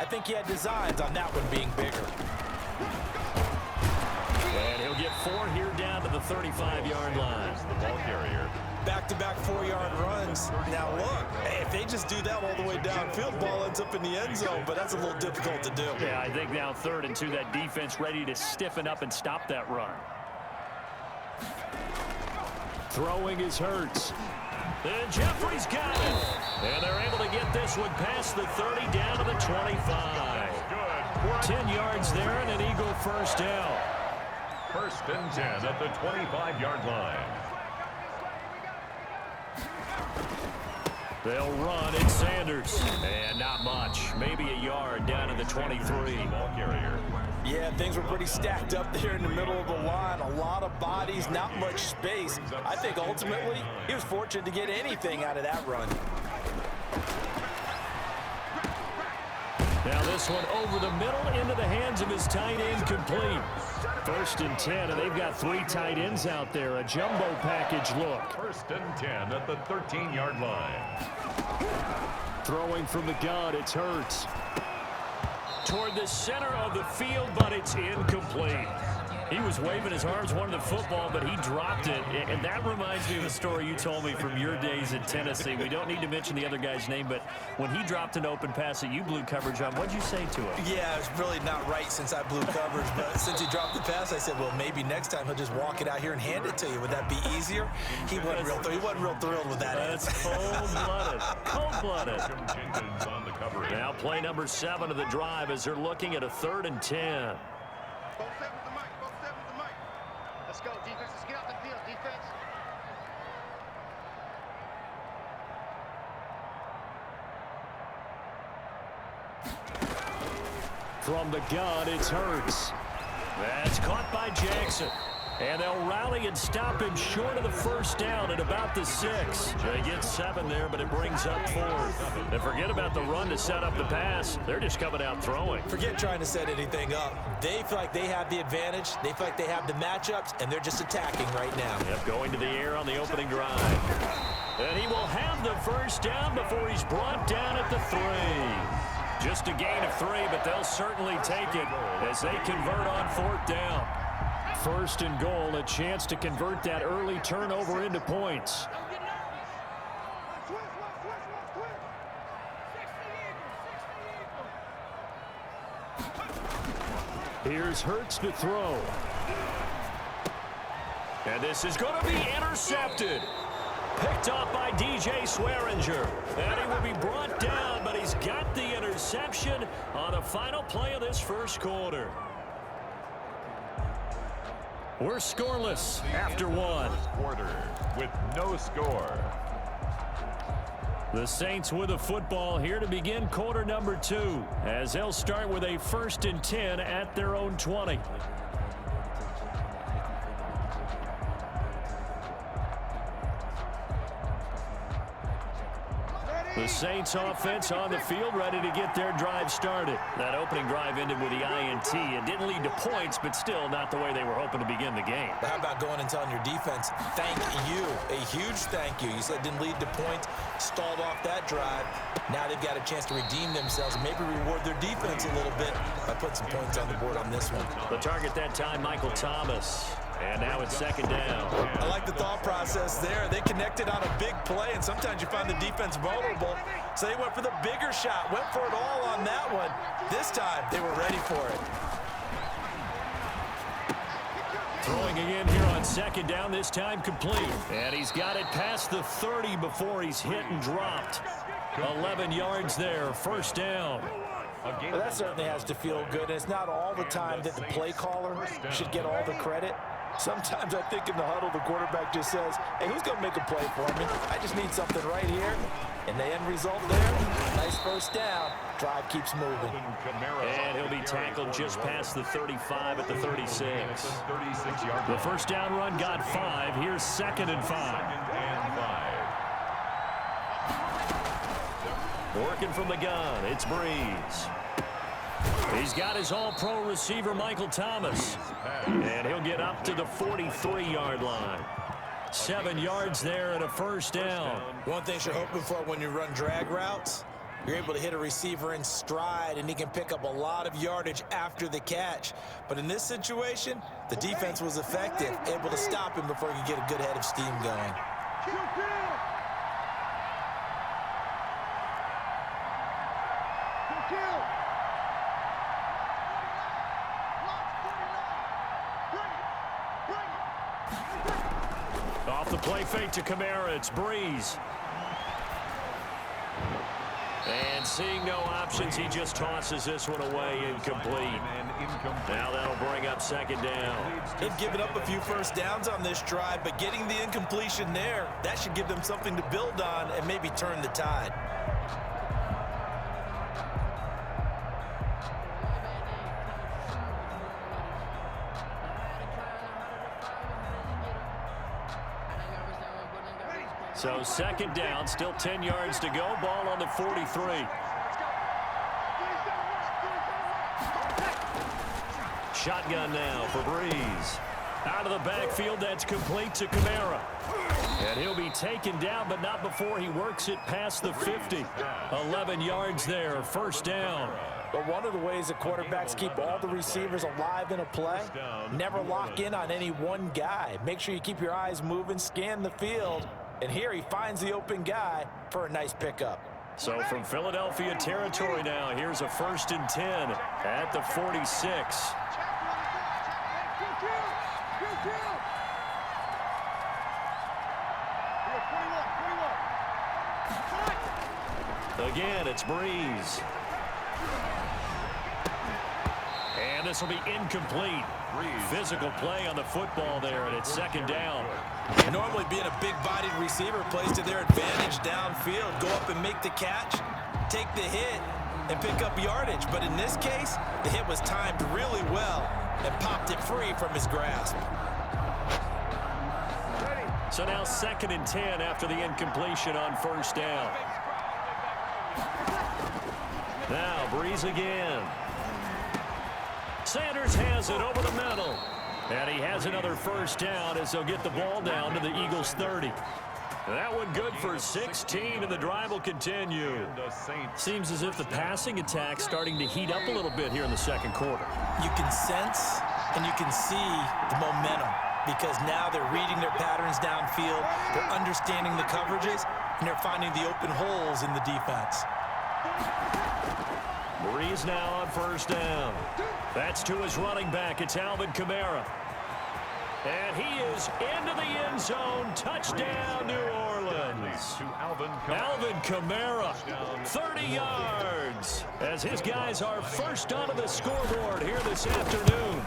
I think he had designs on that one being bigger. And he'll get 4 here down to the 35-yard line. The ball carrier. Back-to-back 4-yard runs. Now look, if they just do that all the way downfield, ball ends up in the end zone, but that's a little difficult to do. Yeah, I think now 3rd and 2, that defense ready to stiffen up and stop that run. Throwing is Hurts. And Jeffrey's got it. And they're able to get this one past the 30 down to the 25. 10 yards there and an Eagle first down. 1st and 10 at the 25-yard line. They'll run. It's Sanders. And not much. Maybe a yard down to the 23. Ball carrier. Yeah, things were pretty stacked up there in the middle of the line. A lot of bodies, not much space. I think ultimately he was fortunate to get anything out of that run. Now this one over the middle into the hands of his tight end, complete. 1st and 10, and they've got 3 tight ends out there. A jumbo package look. 1st and 10 at the 13-yard line. Throwing from the gun, it's Hurts. Toward the center of the field, but it's incomplete. He was waving his arms, wanted the football, but he dropped it. And that reminds me of a story you told me from your days in Tennessee. We don't need to mention the other guy's name, but when he dropped an open pass that you blew coverage on, what'd you say to him? Yeah, it's really not right since I blew coverage, but since he dropped the pass, I said, well, maybe next time he'll just walk it out here and hand it to you. Would that be easier? He wasn't real thrilled with that. That's cold-blooded. Cold-blooded. On the coverage. Now play number 7 of the drive as they're looking at a 3rd and 10. Let's go, defense. Let's get out the field, defense. From the gun, it's Hurts. That's caught by Jackson. And they'll rally and stop him short of the 1st down at about the 6. They get 7 there, but it brings up 4th. And forget about the run to set up the pass. They're just coming out throwing. Forget trying to set anything up. They feel like they have the advantage. They feel like they have the matchups, and they're just attacking right now. Yep, going to the air on the opening drive. And he will have the 1st down before he's brought down at the 3. Just a gain of 3, but they'll certainly take it as they convert on 4th down. 1st and goal, a chance to convert that early turnover into points. Here's Hurts to throw. And this is going to be intercepted. Picked off by DJ Swearinger. And he will be brought down, but he's got the interception on the final play of this 1st quarter. We're scoreless after 1. Quarter with no score. The Saints with a football here to begin quarter number 2, as they'll start with a 1st and 10 at their own 20. The Saints offense on the field, ready to get their drive started. That opening drive ended with the INT. It didn't lead to points, but still not the way they were hoping to begin the game. But how about going and telling your defense, thank you, a huge thank you. You said it didn't lead to points, stalled off that drive. Now they've got a chance to redeem themselves and maybe reward their defense a little bit by putting some points on the board on this one. The target that time, Michael Thomas. And now it's 2nd down. I like the thought process there. They connected on a big play, and sometimes you find the defense vulnerable. So they went for the bigger shot, went for it all on that one. This time, they were ready for it. Throwing again here on 2nd down, this time complete. And he's got it past the 30 before he's hit and dropped. 11 yards there, 1st down. Well, that certainly has to feel good. And it's not all the time that the play caller should get all the credit. Sometimes I think in the huddle, the quarterback just says, hey, who's going to make a play for me? I just need something right here. And the end result there, nice 1st down. Drive keeps moving. And he'll be tackled just past the 35 at the 36. The 1st down run got 5. Here's 2nd and 5. Working from the gun, it's Breeze. He's got his all-pro receiver, Michael Thomas. And he'll get up to the 43-yard line. 7 yards there and a 1st down. One thing you're hoping for when you run drag routes, You're able to hit a receiver in stride, and he can pick up a lot of yardage after the catch. But in this situation, the defense was effective, able to stop him before he could get a good head of steam going. Off the play fake to Kamara, it's Breeze. And seeing no options, he just tosses this one away, incomplete. Now that'll bring up second down. They've given up a few first downs on this drive, but getting the incompletion there, that should give them something to build on and maybe turn the tide. So second down, still 10 yards to go. Ball on the 43. Shotgun now for Breeze. Out of the backfield, that's complete to Kamara. And he'll be taken down, but not before he works it past the 50. 11 yards there, first down. But one of the ways that quarterbacks keep all the receivers alive in a play, never lock in on any one guy. Make sure you keep your eyes moving, scan the field. And here he finds the open guy for a nice pickup. So from Philadelphia territory now, here's a 1st and 10 at the 46. Again, it's Breeze. And this will be incomplete. Physical play on the football there, and it's second down. Normally being a big-bodied receiver plays to their advantage downfield. Go up and make the catch, take the hit, and pick up yardage. But in this case, the hit was timed really well and popped it free from his grasp. So now 2nd and 10 after the incompletion on first down. Now Breeze again. Sanders has it over the middle. And he has another first down as they'll get the ball down to the Eagles' 30. That one good for 16, and the drive will continue. Seems as if the passing attack's starting to heat up a little bit here in the second quarter. You can sense and you can see the momentum because now they're reading their patterns downfield, they're understanding the coverages, and they're finding the open holes in the defense. Breeze now on first down. That's to his running back. It's Alvin Kamara. And he is into the end zone. Touchdown, New Orleans. Alvin Kamara, 30 yards. As his guys are first onto the scoreboard here this afternoon.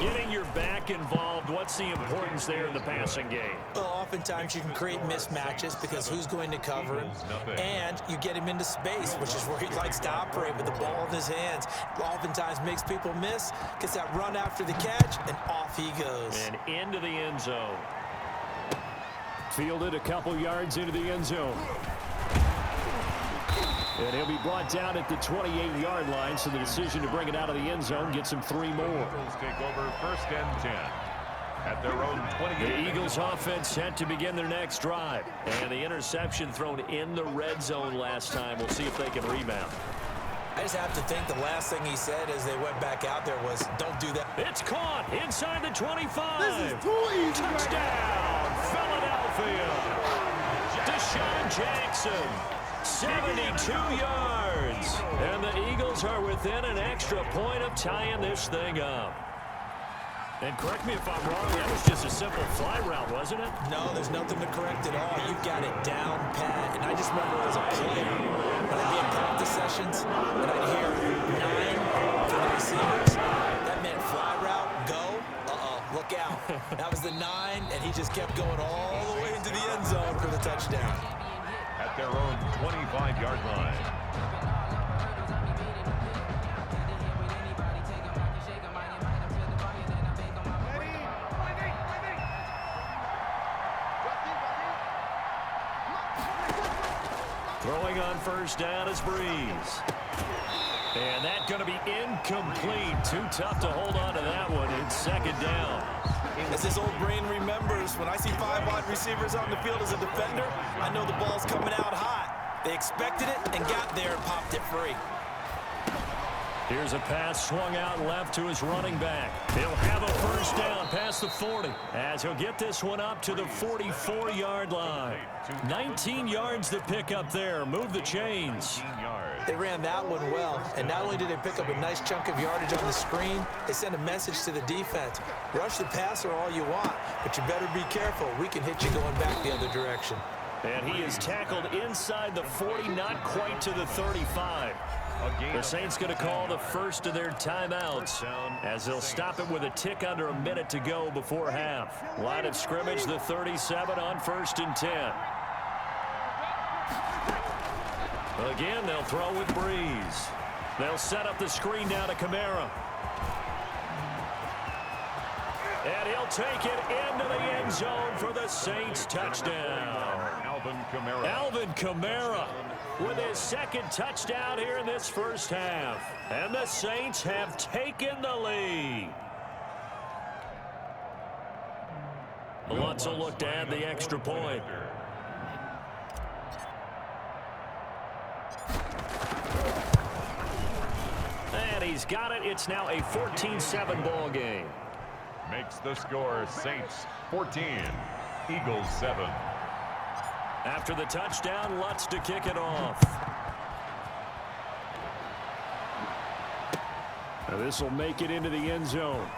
Getting your back involved, what's the importance there in the passing game? Well, oftentimes you can create mismatches because who's going to cover him, and you get him into space, which is where he likes to operate with the ball in his hands. Oftentimes makes people miss, gets that run after the catch, and off he goes. And into the end zone. Fielded a couple yards into the end zone. And he'll be brought down at the 28-yard line, so the decision to bring it out of the end zone gets him 3 more. Eagles take over 1st and 10 at their own 28. The Eagles offense set to begin their next drive. And the interception thrown in the red zone last time. We'll see if they can rebound. I just have to think the last thing he said as they went back out there was, don't do that. It's caught inside the 25. This is too easy. Touchdown, Philadelphia. Deshaun Jackson. 72 yards. And the Eagles are within an extra point of tying this thing up. And correct me if I'm wrong, that was just a simple fly route, wasn't it? No, there's nothing to correct at all. You've got it down pat. And I just remember as a player, when I'd be in practice sessions, and I'd hear 9 for the receivers, that meant fly route, go, look out. That was the 9, and he just kept going all the way into the end zone for the touchdown. At their own 25-yard line. Throwing on first down is Breeze. And that's going to be incomplete. Too tough to hold on to that one. It's second down. As his old brain remembers, when I see 5 wide receivers on the field as a defender, I know the ball's coming out hot. They expected it and got there and popped it free. Here's a pass swung out left to his running back. He'll have a first down past the 40 as he'll get this one up to the 44-yard line. 19 yards to pick up there. Move the chains. They ran that one well, and not only did they pick up a nice chunk of yardage on the screen, they sent a message to the defense. Rush the passer all you want, but you better be careful. We can hit you going back the other direction. And he is tackled inside the 40, not quite to the 35. The Saints going to call the first of their timeouts as they'll stop it with a tick under a minute to go before half. Line of scrimmage, the 37 on 1st and 10. Again, they'll throw with Breeze. They'll set up the screen down to Kamara. And he'll take it into the end zone for the Saints touchdown. Alvin Kamara with his second touchdown here in this first half. And the Saints have taken the lead. Lutz will look to add the extra point. And he's got it. It's now a 14-7 ball game. Makes the score Saints 14, Eagles 7. After the touchdown, Lutz to kick it off. Now this will make it into the end zone.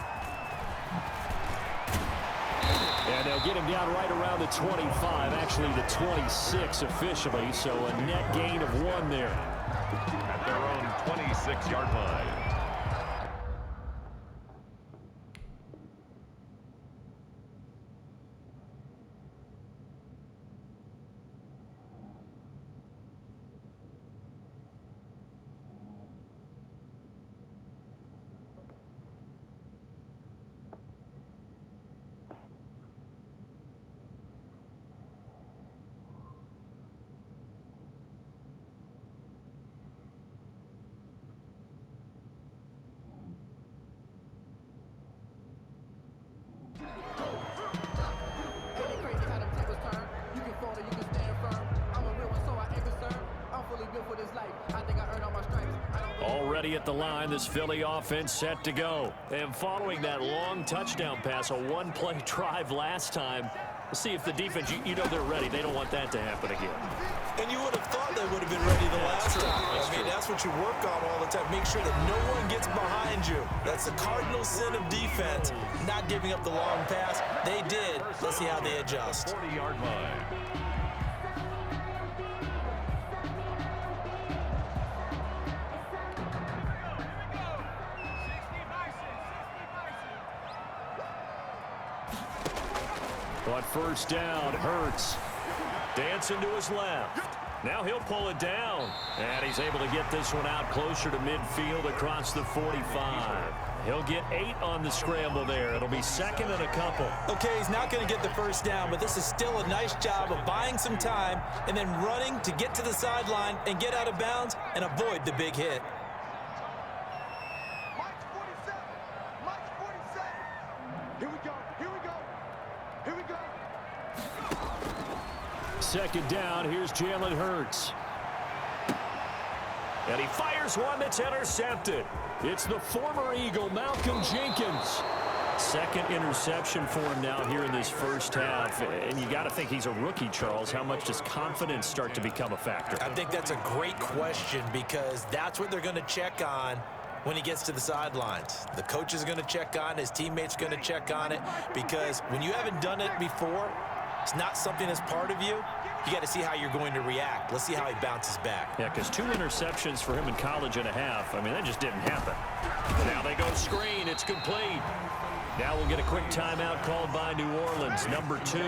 And they'll get him down right around the 25, actually the 26 officially, so a net gain of 1 there. At their own 26-yard line. Already at the line, this Philly offense set to go. And following that long touchdown pass, a one-play drive last time, we'll see if the defense, you know they're ready. They don't want that to happen again. And you would have thought they would have been ready the last time. I mean, that's what you work on all the time. Make sure that no one gets behind you. That's the cardinal sin of defense, not giving up the long pass. They did. Let's see how they adjust. 40-yard line. But first down, Hurts. Dancing to his left. Now he'll pull it down. And he's able to get this one out closer to midfield across the 45. He'll get 8 on the scramble there. It'll be second and a couple. Okay, he's not going to get the first down, but this is still a nice job of buying some time and then running to get to the sideline and get out of bounds and avoid the big hit. Second down, here's Jalen Hurts. And he fires one that's intercepted. It's the former Eagle, Malcolm Jenkins. Second interception for him now here in this first half. And you got to think he's a rookie, Charles. How much does confidence start to become a factor? I think that's a great question because that's what they're going to check on when he gets to the sidelines. The coach is going to check on, his teammates going to check on it, because when you haven't done it before, it's not something that's part of you. You got to see how you're going to react. Let's see how he bounces back. Yeah, because 2 interceptions for him in college and a half. I mean, that just didn't happen. Now they go screen. It's complete. Now we'll get a quick timeout called by New Orleans, number 2.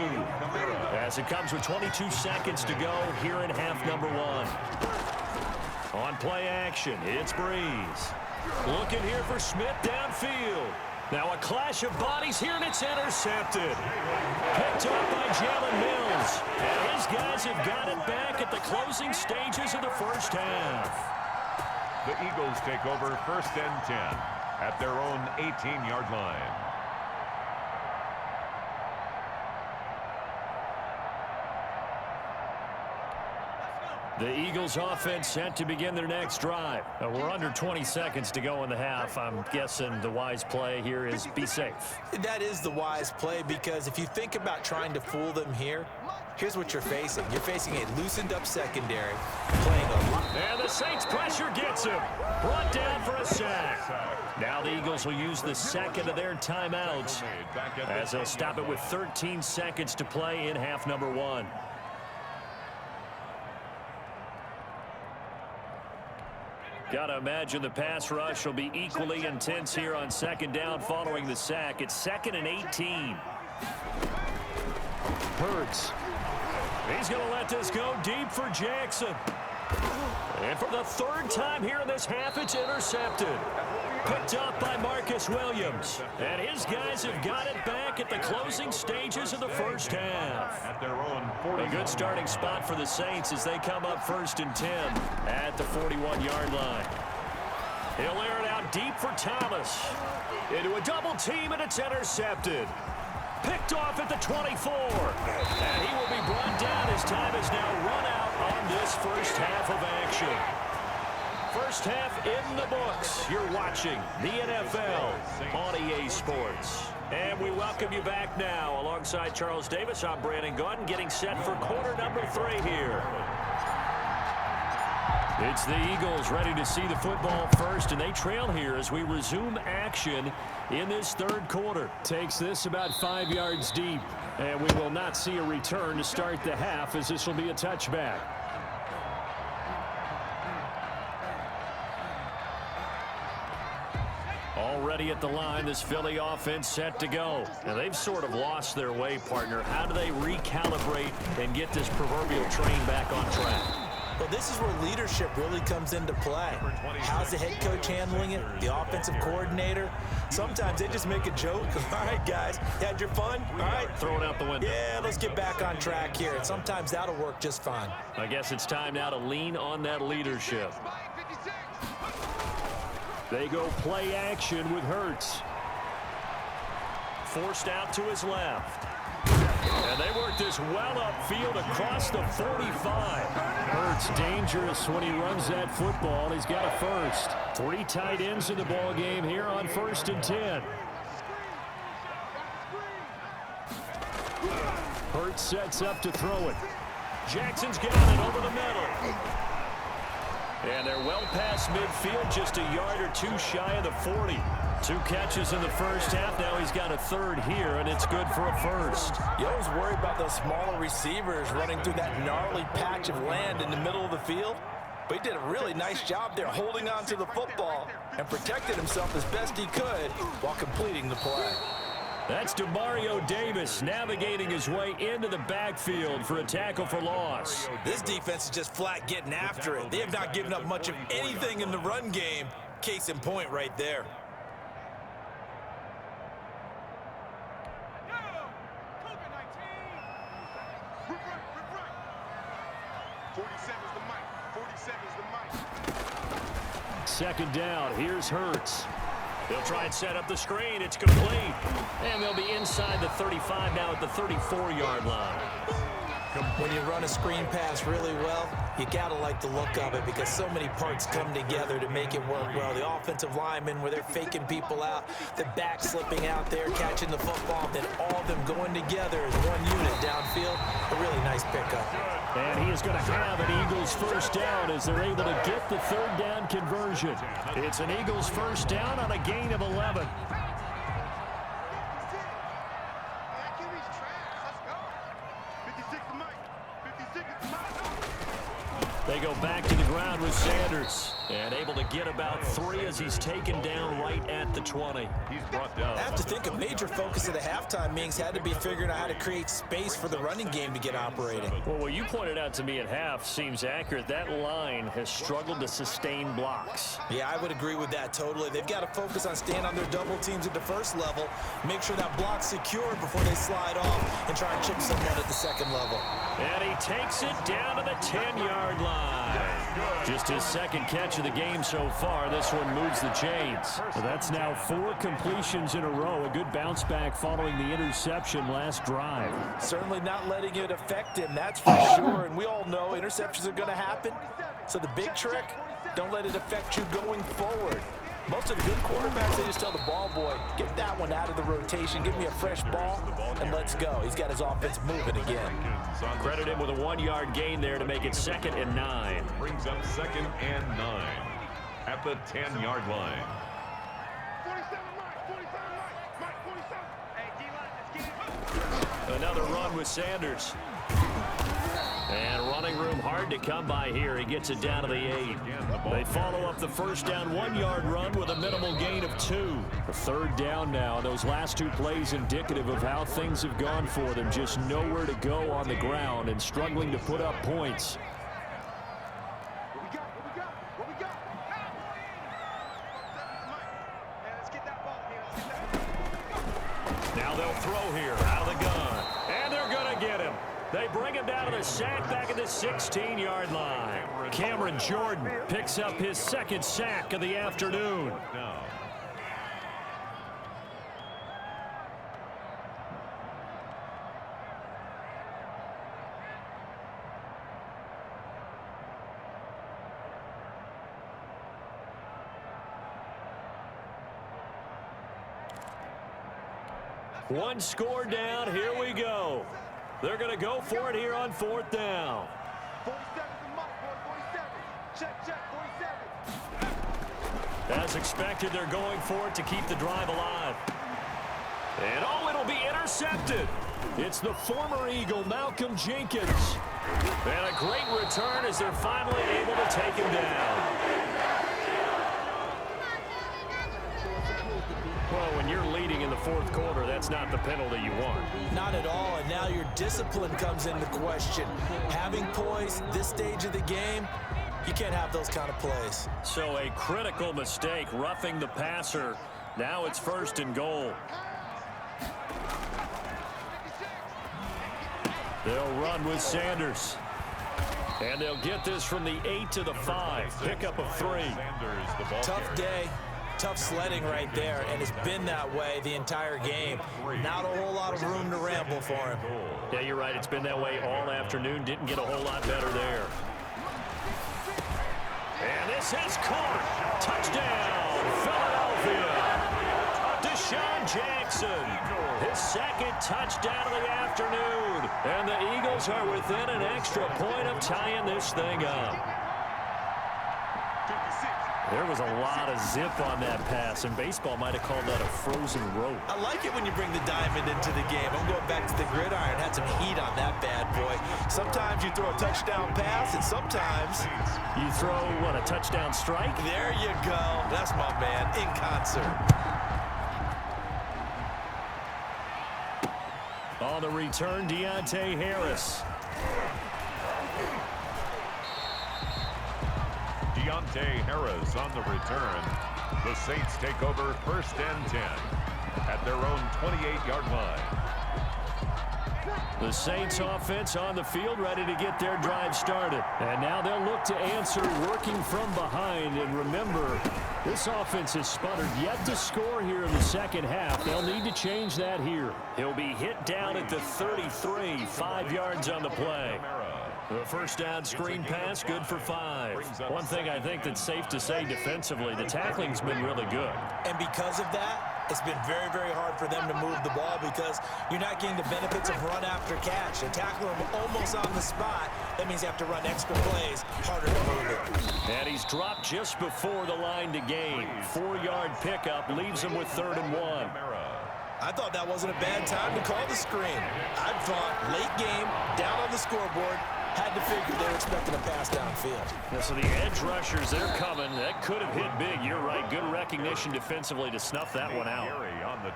As it comes with 22 seconds to go here in half number 1. On play action, it's Breeze. Looking here for Smith downfield. Now a clash of bodies here, and it's intercepted. Picked up by Jalen Mills. And his guys have got it back at the closing stages of the first half. The Eagles take over 1st and 10 at their own 18-yard line. The Eagles offense set to begin their next drive. We're under 20 seconds to go in the half. I'm guessing the wise play here is be safe. That is the wise play, because if you think about trying to fool them here, here's what you're facing. You're facing a loosened up secondary, playing a lot. And the Saints pressure gets him. Brought down for a sack. Now the Eagles will use the second of their timeouts as they'll stop it with 13 seconds to play in half number 1. Gotta imagine the pass rush will be equally intense here on second down following the sack. It's 2nd and 18. Hurts. He's going to let this go deep for Jackson. And for the 3rd time here in this half, it's intercepted. Picked up by Marcus Williams. And his guys have got it back at the closing stages of the first half. A good starting spot for the Saints as they come up 1st and 10 at the 41-yard line. He'll air it out deep for Thomas. Into a double team, and it's intercepted. Picked off at the 24. And he will be brought down as time has now run out on this first half of action. First half in the books. You're watching the NFL on EA Sports. And we welcome you back now. Alongside Charles Davis, I'm Brandon Gordon, getting set for quarter number 3 here. It's the Eagles ready to see the football first, and they trail here as we resume action in this 3rd quarter. Takes this about 5 yards deep, and we will not see a return to start the half, as this will be a touchback. Already at the line, this Philly offense set to go. Now, they've sort of lost their way, partner. How do they recalibrate and get this proverbial train back on track? Well, this is where leadership really comes into play. How's the head coach handling it? The offensive coordinator? Sometimes they just make a joke. All right, guys, you had your fun? All right. Throw it out the window. Yeah, let's get back on track here. And sometimes that'll work just fine. I guess it's time now to lean on that leadership. They go play action with Hurts. Forced out to his left. And they work this well upfield across the 45. Hurts dangerous when he runs that football. He's got a first. 3 tight ends in the ball game here on 1st and 10. Hurts sets up to throw it. Jackson's got it over the middle. And they're well past midfield, just a yard or 2 shy of the 40. 2 catches in the first half. Now he's got a 3rd here, and it's good for a first. You always worry about those smaller receivers running through that gnarly patch of land in the middle of the field. But he did a really nice job there holding on to the football and protected himself as best he could while completing the play. That's Demario Davis navigating his way into the backfield for a tackle for loss. This defense is just flat getting after it. They have not given up much of anything in the run game. Case in point right there. Second down, here's Hurts. They'll try and set up the screen. It's complete. And they'll be inside the 35 now at the 34-yard line. When you run a screen pass really well, you got to like the look of it because so many parts come together to make it work well. The offensive linemen, where they're faking people out, the back slipping out there, catching the football, then all of them going together as one unit downfield. A really nice pickup. And he is going to have an Eagles first down as they're able to get the 3rd down conversion. It's an Eagles first down on a gain of 11. They go back to the ground with Sanders. And able to get about 3 as he's taken down right at the 20. He's brought down. I have to think a major focus of the halftime meetings had to be figuring out how to create space for the running game to get operating. Well, what you pointed out to me at half seems accurate. That line has struggled to sustain blocks. Yeah, I would agree with that totally. They've got to focus on staying on their double teams at the first level, make sure that block's secure before they slide off and try and chip someone at the second level. And he takes it down to the 10-yard line. Just his second catch of the game so far. This one moves the chains. So that's now 4 completions in a row. A good bounce back following the interception last drive. Certainly not letting it affect him, that's for sure. And we all know interceptions are going to happen. So the big trick, don't let it affect you going forward. Most of the good quarterbacks, they just tell the ball boy, get that one out of the rotation, give me a fresh ball, and let's go. He's got his offense moving again. Credit him with a 1-yard gain there to make it 2nd and 9. Brings up 2nd and 9 at the 10-yard line. 47, Mike, 47. Hey, D-line, let's get it. Another run with Sanders. And running room hard to come by here. He gets it down to the 8. They follow up the first down 1-yard run with a minimal gain of 2. A 3rd down now. Those last 2 plays indicative of how things have gone for them. Just nowhere to go on the ground and struggling to put up points. What we got? Hey, let's get that ball here. Now they'll throw here out of the gun. And they're going to get him. They bring him down to the sack back at the 16-yard line. Cameron Jordan picks up his 2nd sack of the afternoon. One score down. Here we go. They're going to go for it here on 4th down. 47 the Mike, boy, 47. Check, 47. As expected, they're going for it to keep the drive alive. And oh, it'll be intercepted. It's the former Eagle, Malcolm Jenkins. And a great return as they're finally able to take him down. Well, when you're leading in the 4th quarter, that's not the penalty you want. Not at all, and now your discipline comes into question. Having poise this stage of the game, you can't have those kind of plays. So a critical mistake, roughing the passer. Now it's 1st and goal. They'll run with Sanders. And they'll get this from the 8 to the 5. Pickup of 3. Tough day. Tough sledding right there, and it's been that way the entire game. Not a whole lot of room to ramble for him. Yeah, you're right. It's been that way all afternoon. Didn't get a whole lot better there. And this is caught. Touchdown, Philadelphia. Deshaun Jackson, his 2nd touchdown of the afternoon. And the Eagles are within an extra point of tying this thing up. There was a lot of zip on that pass, and baseball might have called that a frozen rope. I like it when you bring the diamond into the game. I'm going back to the gridiron. Had some heat on that bad boy. Sometimes you throw a touchdown pass, and sometimes you throw, what, a touchdown strike? There you go. That's my man, in concert. On the return, Deontay Harris. Deontay Harris on the return. The Saints take over 1st and 10 at their own 28-yard line. The Saints offense on the field, ready to get their drive started. And now they'll look to answer working from behind. And remember, this offense has sputtered yet to score here in the 2nd half. They'll need to change that here. He'll be hit down at the 33, 5 yards on the play. The 1st down screen pass, good for 5. One thing I think that's safe to say defensively, the tackling's been really good. And because of that, it's been very, very hard for them to move the ball because you're not getting the benefits of run after catch. They tackle him almost on the spot. That means you have to run extra plays, harder to move it. And he's dropped just before the line to gain. 4-yard pickup leaves him with 3rd and 1. I thought that wasn't a bad time to call the screen. I thought late game, down on the scoreboard, had to figure they were expecting a pass downfield. Yeah, so the edge rushers, they're coming. That could have hit big. You're right. Good recognition defensively to snuff that one out.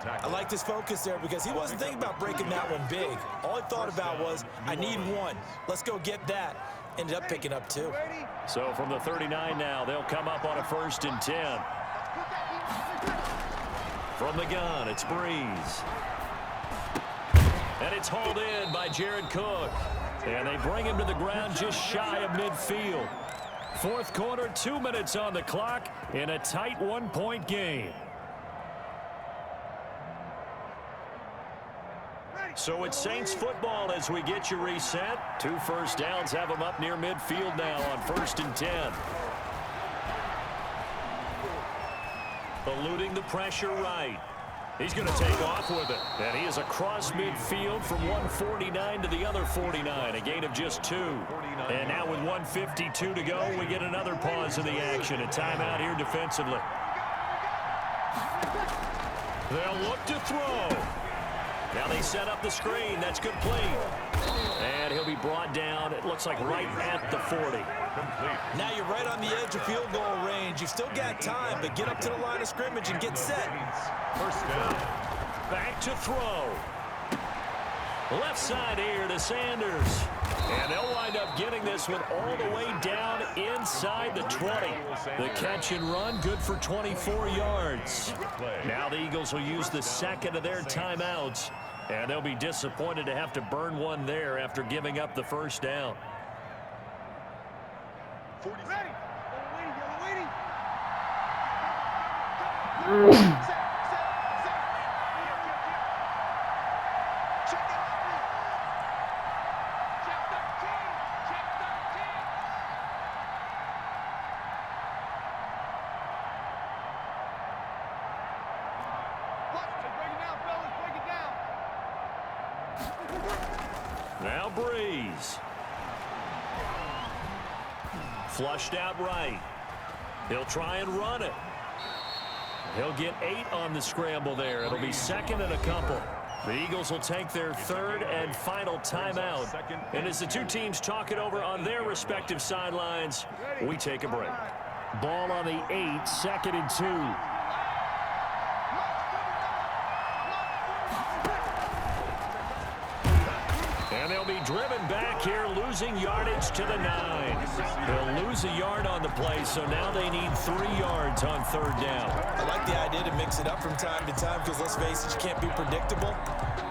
I liked his focus there because he wasn't thinking about breaking that one big. All he thought about was, I need 1. Let's go get that. Ended up picking up 2. So from the 39 now, they'll come up on a 1st and 10. From the gun, it's Breeze. And it's hauled in by Jared Cook. And they bring him to the ground just shy of midfield. Fourth quarter, 2 minutes on the clock in a tight one-point game. So it's Saints football as we get you reset. 2 first downs have them up near midfield now on 1st and 10. Eluding the pressure right. He's going to take off with it. And he is across midfield from 149 to the other 49. A gain of just 2. And now with 1:52 to go, we get another pause in the action. A timeout here defensively. They'll look to throw. Now they set up the screen. That's complete. And he'll be brought down, it looks like right at the 40. Now you're right on the edge of field goal range. You've still got time, but get up to the line of scrimmage and get set. First down. Back to throw. Left side here to Sanders. And they'll wind up getting this one all the way down inside the 20. The catch and run, good for 24 yards. Now the Eagles will use the second of their timeouts. And they'll be disappointed to have to burn one there after giving up the first down. Ready. Yellow waiting. Set. Check it out. Check 13. Break it down, fellas. Break it down. Now Breeze. Flushed out right. He'll try and run it. He'll get 8 on the scramble there. It'll be second and a couple. The Eagles will take their third and final timeout. And as the two teams talk it over on their respective sidelines, we take a break. Ball on the 8, 2nd and 2. And they'll be driven back here, losing yardage to the 9. They'll lose a yard on the play, so now they need 3 yards on 3rd down. I like the idea to mix it up from time to time because, let's face it, you can't be predictable.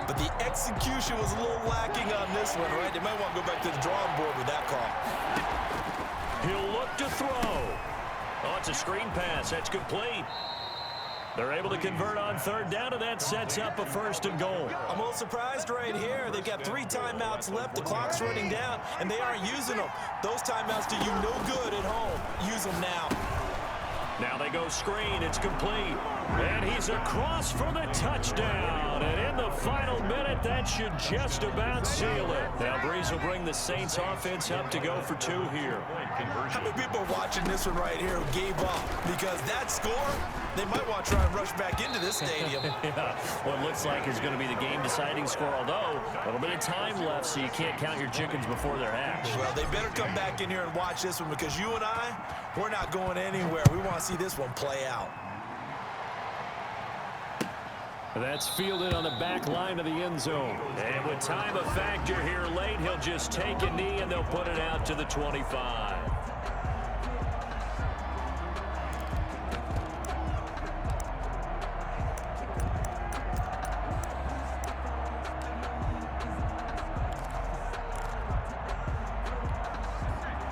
But the execution was a little lacking on this one, right? They might want to go back to the drawing board with that call. He'll look to throw. Oh, it's a screen pass. That's complete. They're able to convert on 3rd down, and that sets up a 1st and goal. I'm a little surprised right here. They've got 3 timeouts left. The clock's running down, and they aren't using them. Those timeouts do you no good at home. Use them now. Now they go screen. It's complete. And he's across for the touchdown. And in the final minute, that should just about seal it. Now Breeze will bring the Saints offense up to go for 2 here. How many people are watching this one right here who gave up? Because that score, they might want to try and rush back into this stadium. Yeah, what looks like is going to be the game-deciding score, although a little bit of time left, so you can't count your chickens before they're hatched. Well, they better come back in here and watch this one because you and I, we're not going anywhere. We want to see this one play out. That's fielded on the back line of the end zone. And with time a factor here late, he'll just take a knee and they'll put it out to the 25.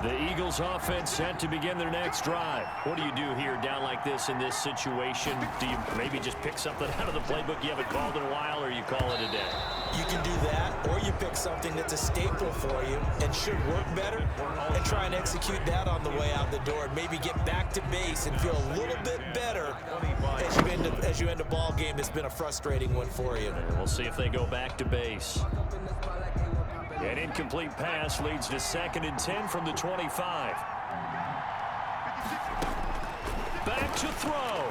The Eagles offense set to begin their next drive. What do you do here down like this in this situation? Do you maybe just pick something out of the playbook you haven't called in a while, or you call it a day? You can do that, or you pick something that's a staple for you and should work better and try and execute that on the way out the door and maybe get back to base and feel a little bit better as you end a ball game that's been a frustrating one for you. And we'll see if they go back to base. An incomplete pass leads to 2nd and 10 from the 25. Back to throw.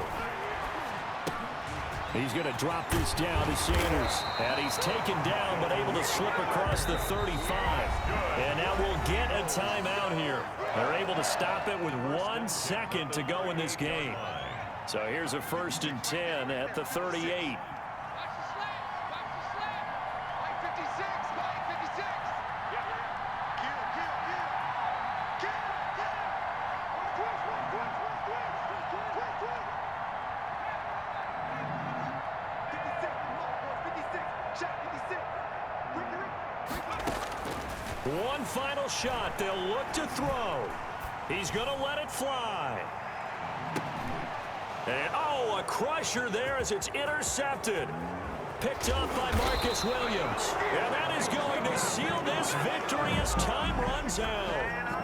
He's going to drop this down to Sanders. And he's taken down but able to slip across the 35. And now we'll get a timeout here. They're able to stop it with 1 second to go in this game. So here's a 1st and 10 at the 38. One final shot. They'll look to throw. He's going to let it fly. And, oh, a crusher there as it's intercepted. Picked up by Marcus Williams. And that is going to seal this victory as time runs out.